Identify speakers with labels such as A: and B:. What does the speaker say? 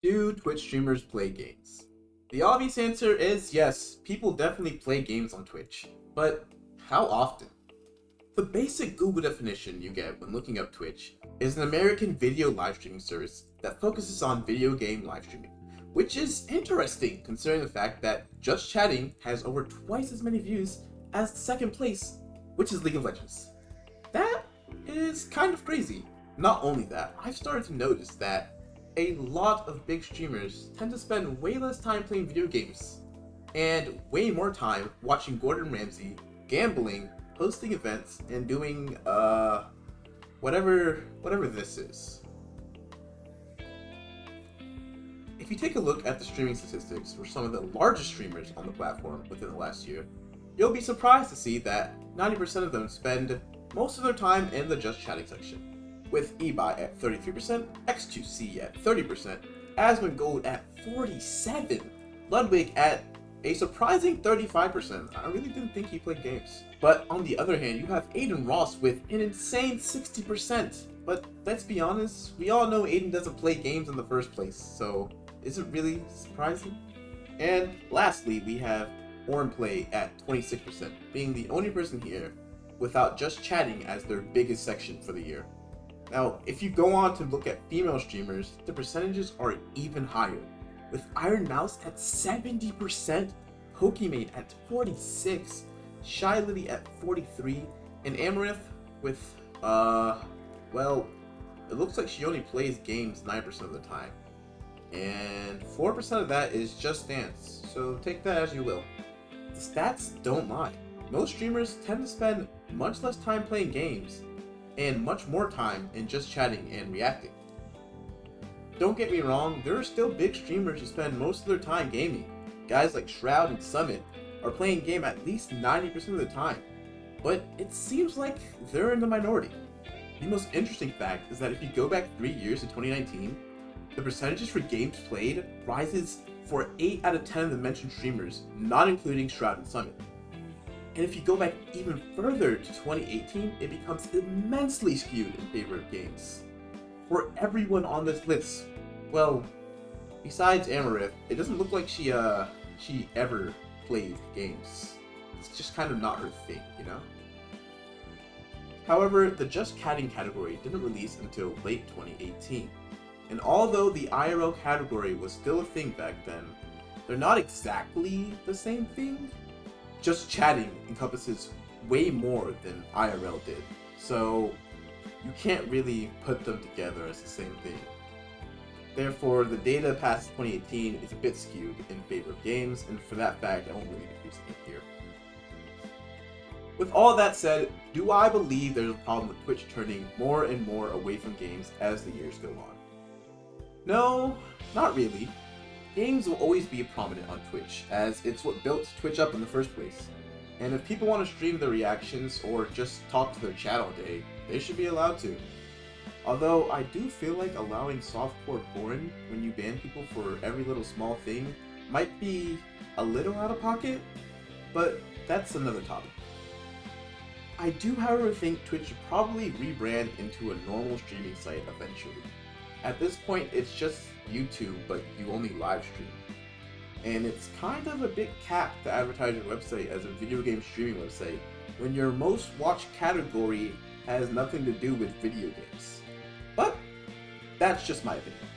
A: Do Twitch streamers play games? The obvious answer is yes, people definitely play games on Twitch, but how often? The basic Google definition you get when looking up Twitch is an American video live streaming service that focuses on video game live streaming, which is interesting considering the fact that Just Chatting has over twice as many views as the second place, which is League of Legends. That is kind of crazy. Not only that, I've started to notice that a lot of big streamers tend to spend way less time playing video games and way more time watching Gordon Ramsay, gambling, hosting events, and doing whatever this is. If you take a look at the streaming statistics for some of the largest streamers on the platform within the last year, you'll be surprised to see that 90% of them spend most of their time in the Just Chatting section, with eBay at 33%, X2C at 30%, Asmongold at 47%, Ludwig at a surprising 35%. I really didn't think he played games. But on the other hand, you have Aiden Ross with an insane 60%. But let's be honest, we all know Aiden doesn't play games in the first place, so is it really surprising? And lastly, we have Ornplay at 26%, being the only person here without Just Chatting as their biggest section for the year. Now, if you go on to look at female streamers, the percentages are even higher, with Iron Mouse at 70%, Pokimane at 46%, Shy Lily at 43%, and Amarith with, well, it looks like she only plays games 9% of the time. And 4% of that is Just Dance, so take that as you will. The stats don't lie. Most streamers tend to spend much less time playing games, and much more time in just chatting and reacting. Don't get me wrong, there are still big streamers who spend most of their time gaming. Guys like Shroud and Summit are playing game at least 90% of the time, but it seems like they're in the minority. The most interesting fact is that if you go back 3 years to 2019, the percentages for games played rises for 8 out of 10 of the mentioned streamers, not including Shroud and Summit. And if you go back even further to 2018, it becomes immensely skewed in favor of games. For everyone on this list, well, besides Amarith, it doesn't look like she ever played games. It's just kind of not her thing, you know? However, the Just Chatting category didn't release until late 2018. And although the IRL category was still a thing back then, they're not exactly the same thing. Just Chatting encompasses way more than IRL did, so you can't really put them together as the same thing. Therefore, the data past 2018 is a bit skewed in favor of games, and for that fact, I won't really be using it here. With all that said, do I believe there's a problem with Twitch turning more and more away from games as the years go on? No, not really. Games will always be prominent on Twitch, as it's what built Twitch up in the first place. And if people want to stream their reactions or just talk to their chat all day, they should be allowed to. Although I do feel like allowing softcore porn when you ban people for every little small thing might be a little out of pocket, but that's another topic. I do, however, think Twitch should probably rebrand into a normal streaming site eventually. At this point, it's just YouTube, but you only live stream. And it's kind of a bit capped to advertise your website as a video game streaming website when your most watched category has nothing to do with video games. But that's just my opinion.